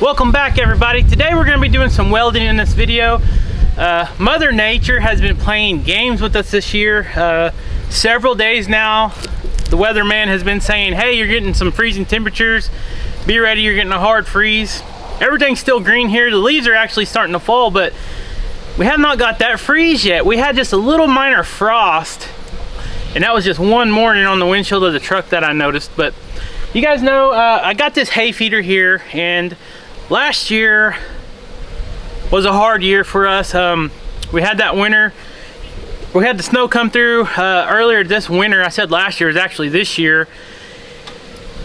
Welcome back, everybody. Today we're going to be doing some welding in this video. Mother Nature has been playing games with us this year. Several days now, the weatherman has been saying, hey, you're getting some freezing temperatures. Be ready, you're getting a hard freeze. Everything's still green here. The leaves are actually starting to fall, but we have not got that freeze yet. We had just a little minor frost, and that was just one morning on the windshield of the truck that I noticed. But you guys know, I got this hay feeder here, and last year was a hard year for us. We had that winter. We had the snow come through earlier this winter. I said last year, it was actually this year.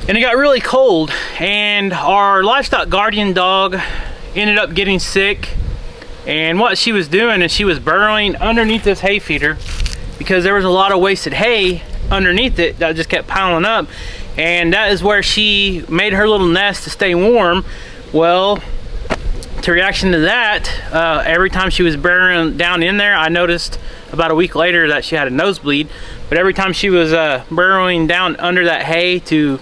And it got really cold, and our livestock guardian dog ended up getting sick. And what she was doing is she was burrowing underneath this hay feeder because there was a lot of wasted hay underneath it that just kept piling up. And that is where she made her little nest to stay warm. Well, to reaction to that, every time she was burrowing down in there, I noticed about a week later that she had a nosebleed. But every time she was burrowing down under that hay to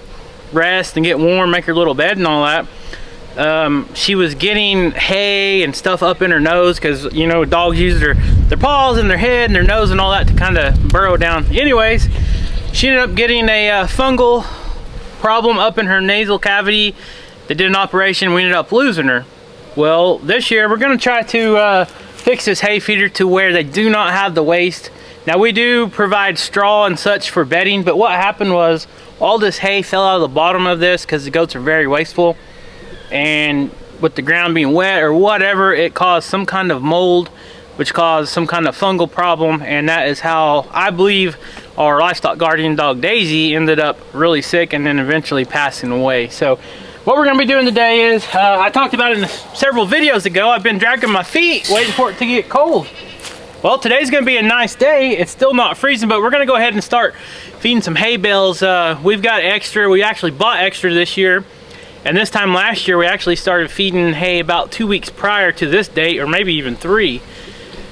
rest and get warm, make her little bed and all that, she was getting hay and stuff up in her nose, because you know dogs use their paws and their head and their nose and all that to kind of burrow down. Anyways, she ended up getting a fungal problem up in her nasal cavity. They did an operation. We ended up losing her. Well, this year we're going to try to fix this hay feeder to where they do not have the waste. Now, we do provide straw and such for bedding, but what happened was all this hay fell out of the bottom of this because the goats are very wasteful, and with the ground being wet or whatever, it caused some kind of mold, which caused some kind of fungal problem. And that is how I believe our livestock guardian dog Daisy ended up really sick and then eventually passing away. So what we're going to be doing today is, I talked about it in several videos ago, I've been dragging my feet waiting for it to get cold. Well, today's going to be a nice day. It's still not freezing, but we're going to go ahead and start feeding some hay bales. We've got extra. We actually bought extra this year. And this time last year, we actually started feeding hay about 2 weeks prior to this date, or maybe even 3.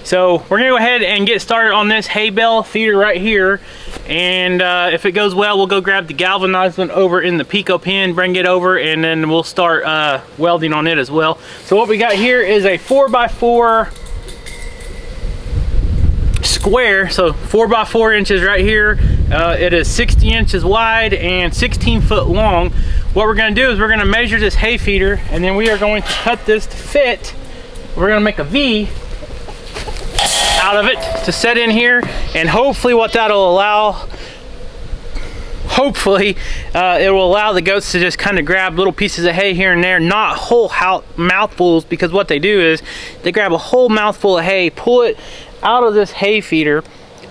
So we're gonna go ahead and get started on this hay bale feeder right here. And if it goes well, we'll go grab the galvanized one over in the Pico pen, bring it over, and then we'll start welding on it as well. So what we got here is a 4x4 square, so 4x4 inches right here. It is 60 inches wide and 16 foot long. What we're going to do is we're going to measure this hay feeder, and then we are going to cut this to fit. We're going to make a V out of it to set in here, and hopefully what that'll allow, it will allow the goats to just kind of grab little pieces of hay here and there, not whole mouthfuls, because what they do is they grab a whole mouthful of hay, pull it out of this hay feeder,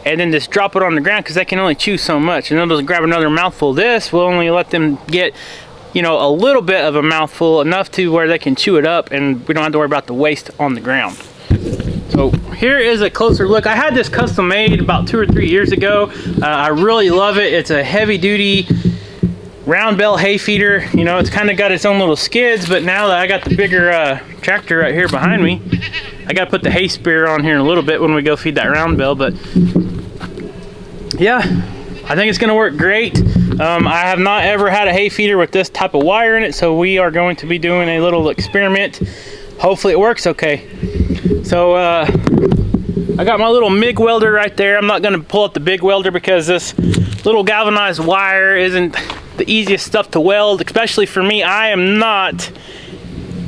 and then just drop it on the ground, because they can only chew so much, and then they'll grab another mouthful. This will only let them get, you know, a little bit of a mouthful, enough to where they can chew it up, and we don't have to worry about the waste on the ground. So here is a closer look. I had this custom made about 2 or 3 years ago. I really love it. It's a heavy duty round bell hay feeder. You know, it's kind of got its own little skids, but now that I got the bigger tractor right here behind me, I got to put the hay spear on here in a little bit when we go feed that round bell. But yeah, I think it's going to work great. I have not ever had a hay feeder with this type of wire in it, so we are going to be doing a little experiment. Hopefully it works okay. So I got my little MIG welder right there. I'm not going to pull up the big welder because this little galvanized wire isn't the easiest stuff to weld, especially for me. I am not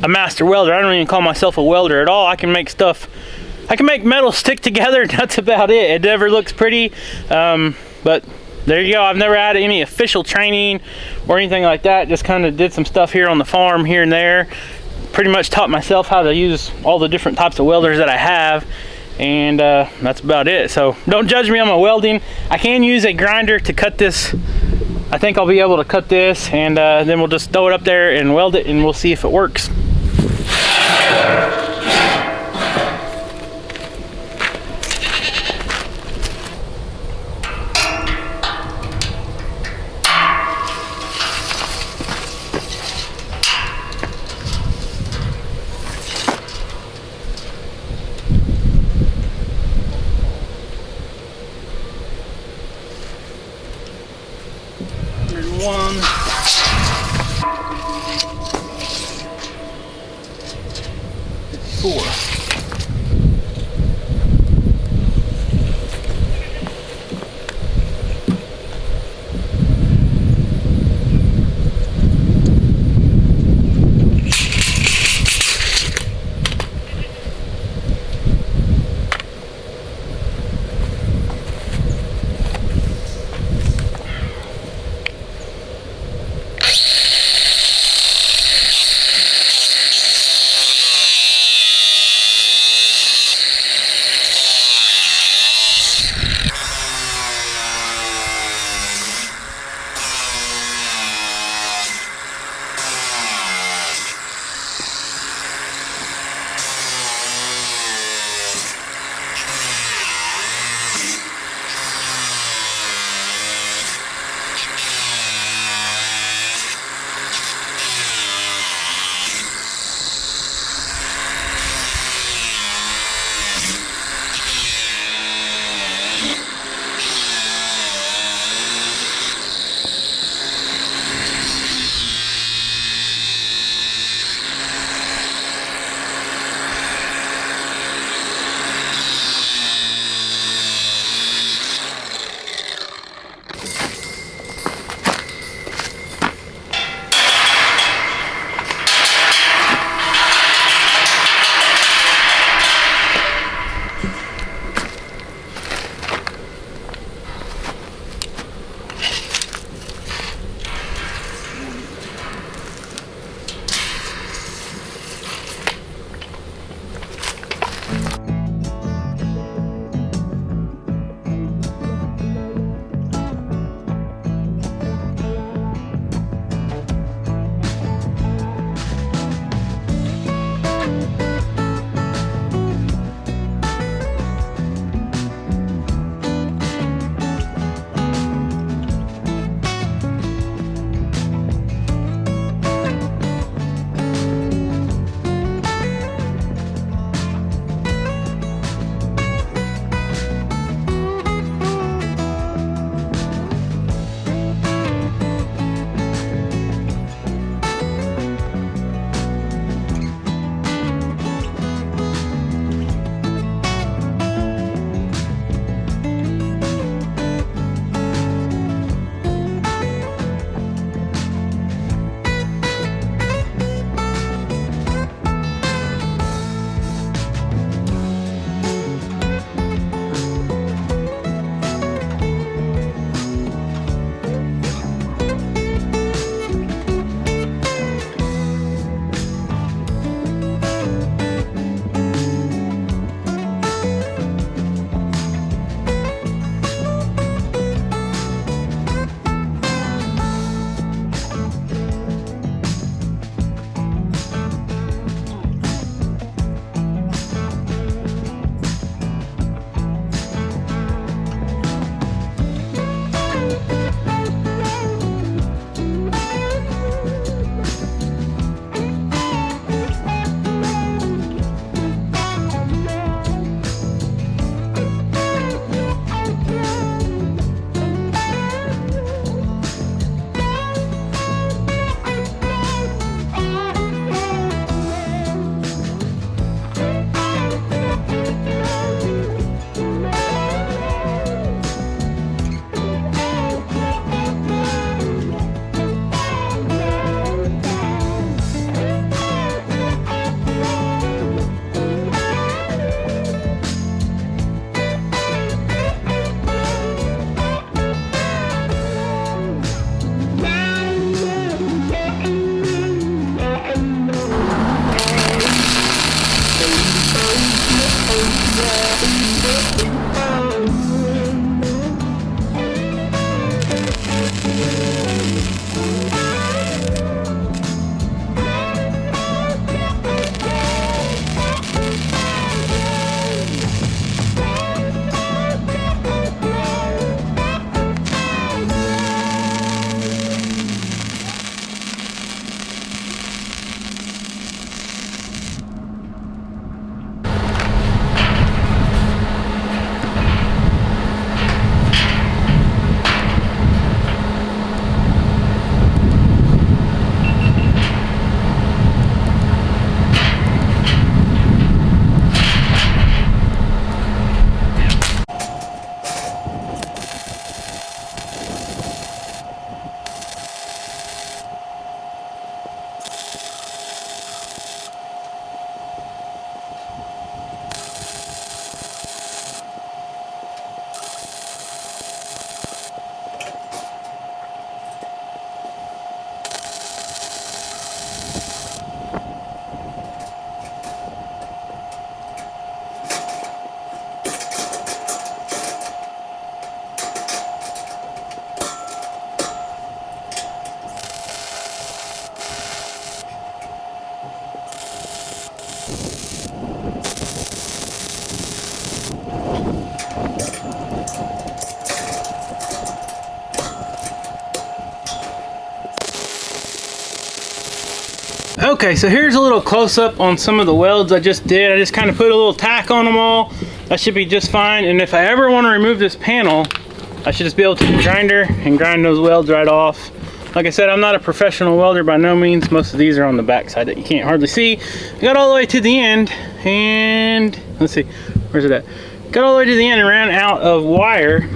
a master welder. I don't even call myself a welder at all. I can make stuff, I can make metal stick together. That's about it. It never looks pretty, but there you go. I've never had any official training or anything like that. Just kind of did some stuff here on the farm here and there. Pretty much taught myself how to use all the different types of welders that I have, and that's about it. So don't judge me on my welding. I can use a grinder to cut this. I think I'll be able to cut this, and then we'll just throw it up there and weld it, and we'll see if it works. before. Okay, so here's a little close-up on some of the welds I just did. I just kind of put a little tack on them all. That should be just fine. And if I ever want to remove this panel, I should just be able to take the grinder and grind those welds right off. Like I said, I'm not a professional welder by no means. Most of these are on the back side that you can't hardly see. I got all the way to the end, and let's see, where's it at? Got all the way to the end and ran out of wire.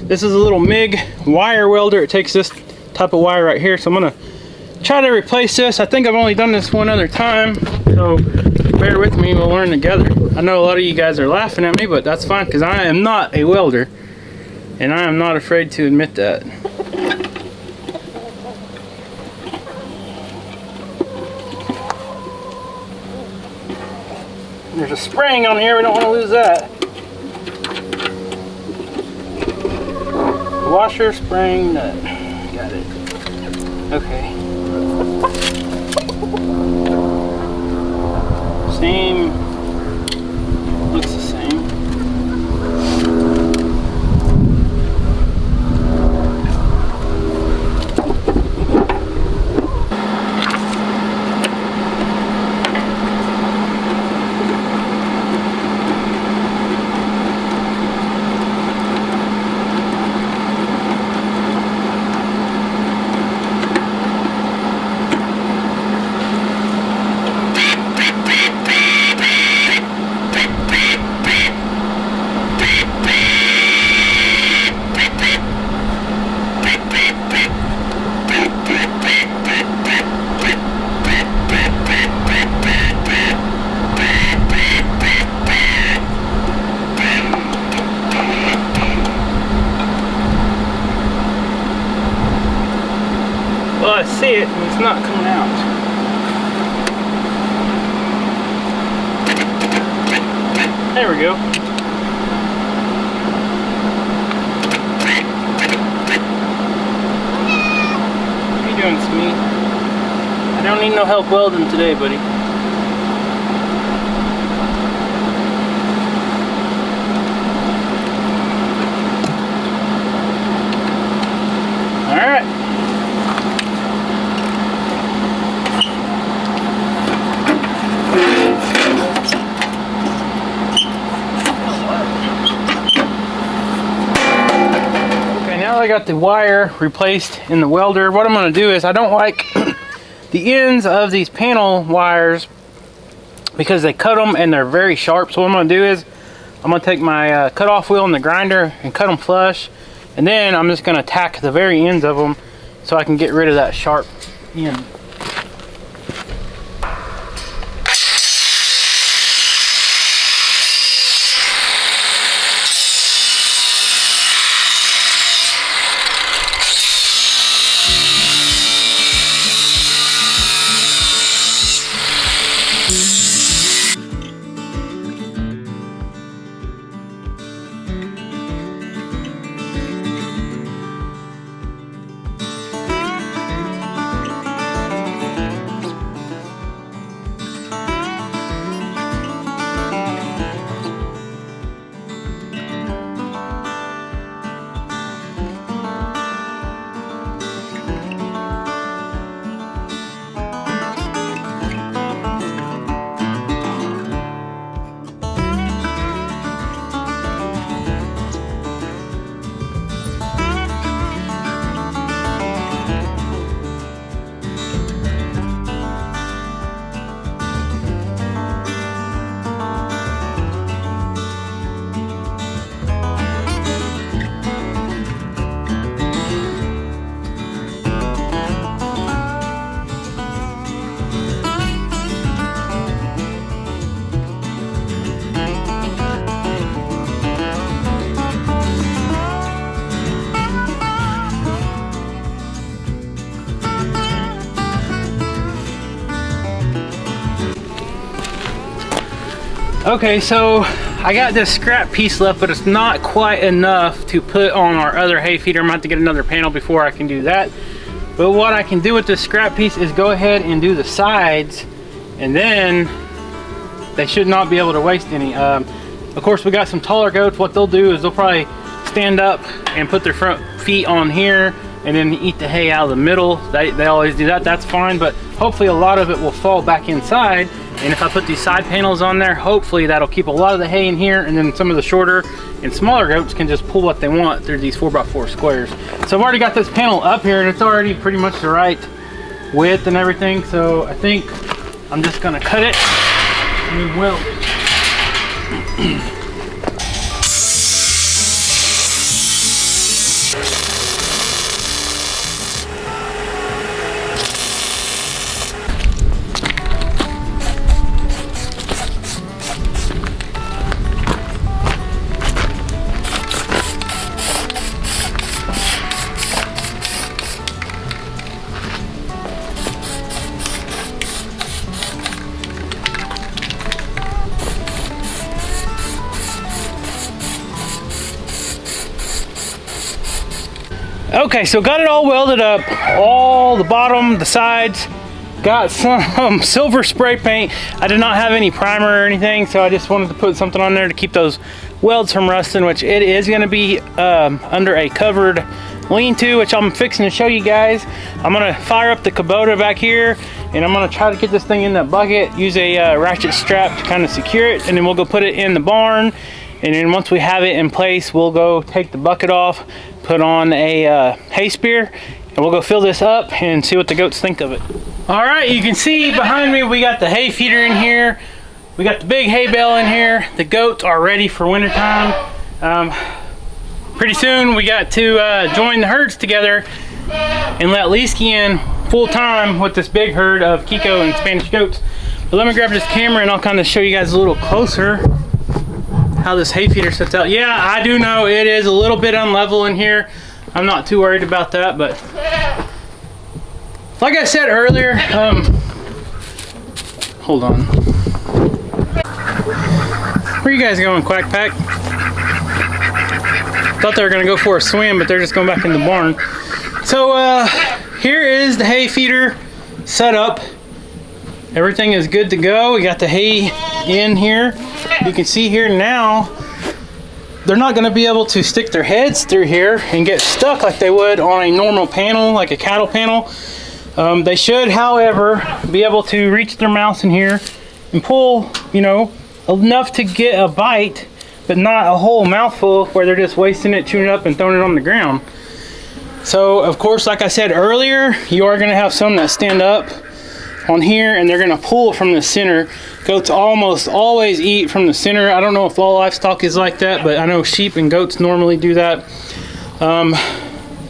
This is a little MIG wire welder. It takes this type of wire right here, so I'm gonna try to replace this. I think I've only done this one other time, so bear with me, we'll learn together. I know a lot of you guys are laughing at me, but that's fine because I am not a welder, and I am not afraid to admit that. There's a spring on here, we don't want to lose that. Washer, spring, nut. Got it. Okay. Same. Looks the same. Well, I see it, and it's not coming out. There we go. What are you doing, Smee? I don't need no help welding today, buddy. All right. I got the wire replaced in the welder. What I'm going to do is, I don't like the ends of these panel wires because they cut them and they're very sharp. So what I'm going to do is, I'm going to take my cut-off wheel and the grinder and cut them flush, and then I'm just going to tack the very ends of them so I can get rid of that sharp end. Okay, so I got this scrap piece left, but it's not quite enough to put on our other hay feeder. I'm going to have to get another panel before I can do that. But what I can do with this scrap piece is go ahead and do the sides, and then they should not be able to waste any. Of course, we got some taller goats. What they'll do is they'll probably stand up and put their front feet on here and then eat the hay out of the middle. They always do that. That's fine, but hopefully a lot of it will fall back inside. And if I put these side panels on there, hopefully that'll keep a lot of the hay in here, and then some of the shorter and smaller goats can just pull what they want through these 4x4 squares. So I've already got this panel up here, and it's already pretty much the right width and everything. So I think I'm just gonna cut it and then weld it. Okay, so got it all welded up, all the bottom, the sides. Got some silver spray paint. I did not have any primer or anything, so I just wanted to put something on there to keep those welds from rusting, which it is going to be under a covered lean-to, which I'm fixing to show you guys. I'm going to fire up the Kubota back here, and I'm going to try to get this thing in that bucket, use a ratchet strap to kind of secure it, and then we'll go put it in the barn. And then once we have it in place, we'll go take the bucket off, put on a hay spear, and we'll go fill this up and see what the goats think of it. All right, you can see behind me, we got the hay feeder in here. We got the big hay bale in here. The goats are ready for winter time. Pretty soon we got to join the herds together and let Leesky in full time with this big herd of Kiko and Spanish goats. But let me grab this camera and I'll kind of show you guys a little closer how this hay feeder sets out. Yeah, I do know it is a little bit unlevel in here. I'm not too worried about that, but like I said earlier, hold on. Where you guys going, Quack Pack? Thought they were gonna go for a swim, but they're just going back in the barn. So here is the hay feeder set up. Everything is good to go. We got the hay in here. You can see here now, they're not gonna be able to stick their heads through here and get stuck like they would on a normal panel, like a cattle panel. They should, however, be able to reach their mouths in here and pull, you know, enough to get a bite, but not a whole mouthful where they're just wasting it, chewing it up and throwing it on the ground. So, of course, like I said earlier, you are gonna have some that stand up on here and they're gonna pull from the center. Goats almost always eat from the center. I don't know if all livestock is like that, but I know sheep and goats normally do that.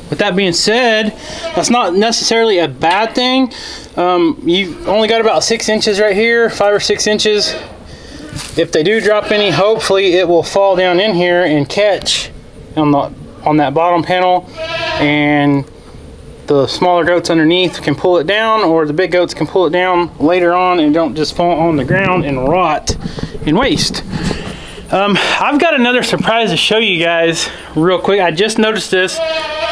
With that being said, that's not necessarily a bad thing. You've only got about 6 inches right here, 5 or 6 inches. If they do drop any, hopefully it will fall down in here and catch on that bottom panel, and the smaller goats underneath can pull it down, or the big goats can pull it down later on and don't just fall on the ground and rot and waste. I've got another surprise to show you guys real quick. I just noticed this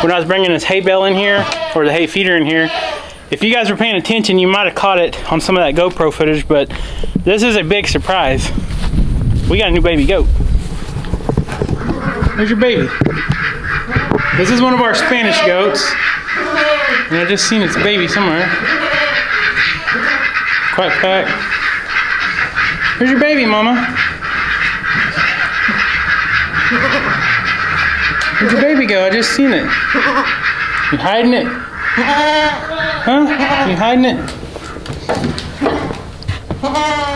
when I was bringing this hay bale in here, or the hay feeder in here. If you guys were paying attention, you might have caught it on some of that GoPro footage, but this is a big surprise. We got a new baby goat. There's your baby. This is one of our Spanish goats. And I just seen its baby somewhere. Quack Pack. Here's your baby, Mama. Where'd your baby go? I just seen it. You hiding it? Huh? You hiding it? Oh.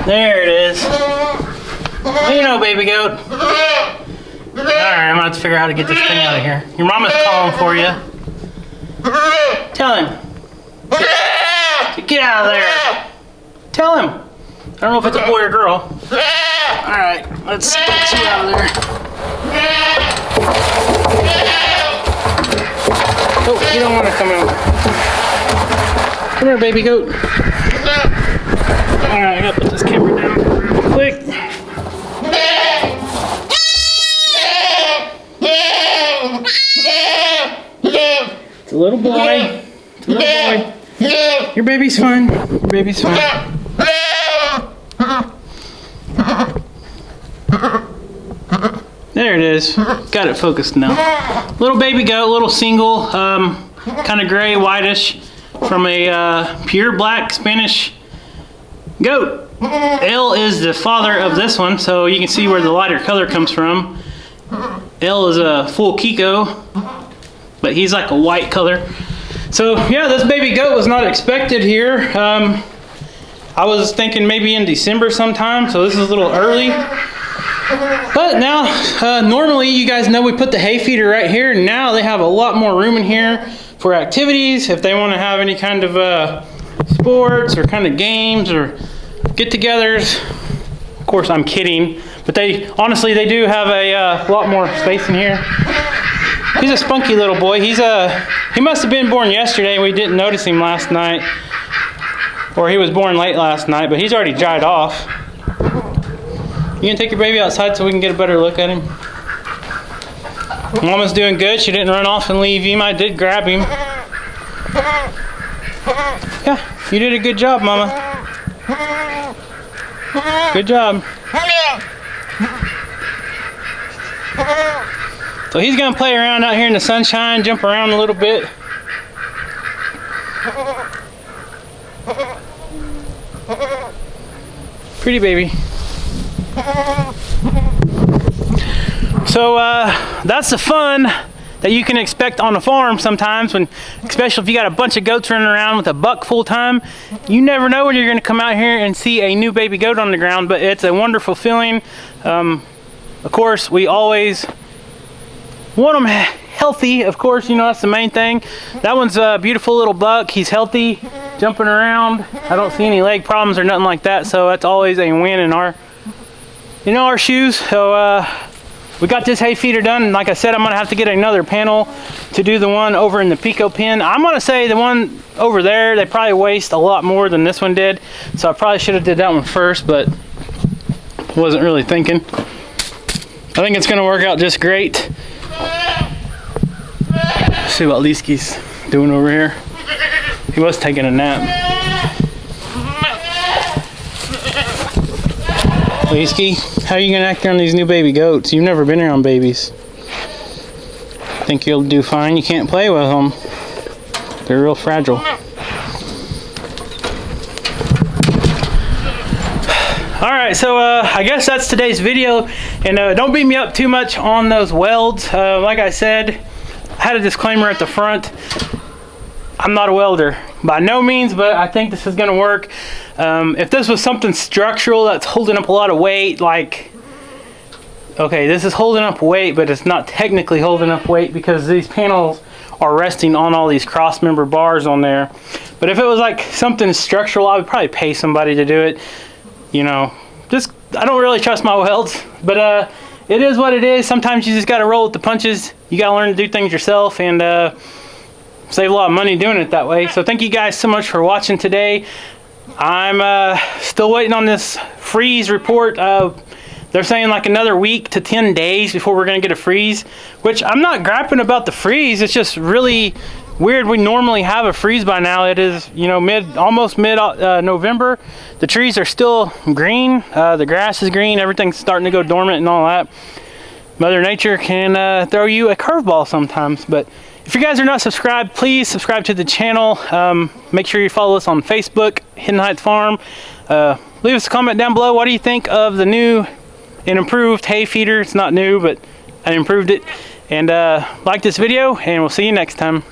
There it is. Well, you know, baby goat. Alright, I'm gonna have to figure out how to get this thing out of here. Your mama's calling for you. Tell him. To get out of there. Tell him. I don't know if it's a boy or girl. Alright, let's get you out of there. Oh, you don't want to come out. Come here, baby goat. Alright, I gotta put this camera down real quick. It's a little boy. It's a little boy. Your baby's fine. Your baby's fine. There it is. Got it focused now. Little baby goat, little single. kind of gray, whitish, from a pure black Spanish goat. L is the father of this one, so you can see where the lighter color comes from. L is a full Kiko, but he's like a white color. So yeah, this baby goat was not expected here. I was thinking maybe in December sometime, so this is a little early. But now, normally you guys know we put the hay feeder right here, and now they have a lot more room in here for activities. If they want to have any kind of sports or kind of games or get-togethers. Of course, I'm kidding, but honestly they do have a lot more space in here. He's a spunky little boy. He must have been born yesterday. We didn't notice him last night, or he was born late last night, but he's already dried off. You gonna take your baby outside so we can get a better look at him? Mama's doing good. She didn't run off and leave him. I did grab him. Yeah, you did a good job, Mama. Good job. So he's gonna play around out here in the sunshine, jump around a little bit. Pretty baby. So that's the fun that you can expect on a farm sometimes, especially if you got a bunch of goats running around with a buck full time. You never know when you're going to come out here and see a new baby goat on the ground, but it's a wonderful feeling. Of course, we always want them healthy. Of course, you know, that's the main thing. That one's a beautiful little buck. He's healthy, jumping around. I don't see any leg problems or nothing like that, so that's always a win in our shoes. So we got this hay feeder done, and like I said, I'm gonna have to get another panel to do the one over in the Pico pen. I'm gonna say the one over there, they probably waste a lot more than this one did, so I probably should have did that one first, but wasn't really thinking. I think it's gonna work out just great. Let's see what Leesky's doing over here. He was taking a nap. Leesky, how are you gonna act around these new baby goats? You've never been around babies. Think you'll do fine? You can't play with them. They're real fragile. Alright, so I guess that's today's video. And don't beat me up too much on those welds. Like I said, I had a disclaimer at the front. I'm not a welder by no means, but I think this is going to work. If this was something structural that's holding up a lot of weight, like, okay, this is holding up weight, but it's not technically holding up weight because these panels are resting on all these cross member bars on there. But if it was like something structural, I would probably pay somebody to do it. You know, I don't really trust my welds, but it is what it is. Sometimes you just got to roll with the punches. You got to learn to do things yourself, and save a lot of money doing it that way. So thank you guys so much for watching today. I'm still waiting on this freeze report. They're saying like another week to 10 days before we're gonna get a freeze, which I'm not griping about the freeze. It's just really weird. We normally have a freeze by now. It is, you know, almost mid November. The trees are still green. The grass is green. Everything's starting to go dormant and all that. Mother Nature can throw you a curveball sometimes. But if you guys are not subscribed, please subscribe to the channel. Make sure you follow us on Facebook, Hidden Heights Farm. Leave us a comment down below. What do you think of the new and improved hay feeder? It's not new, but I improved it. And like this video, and we'll see you next time.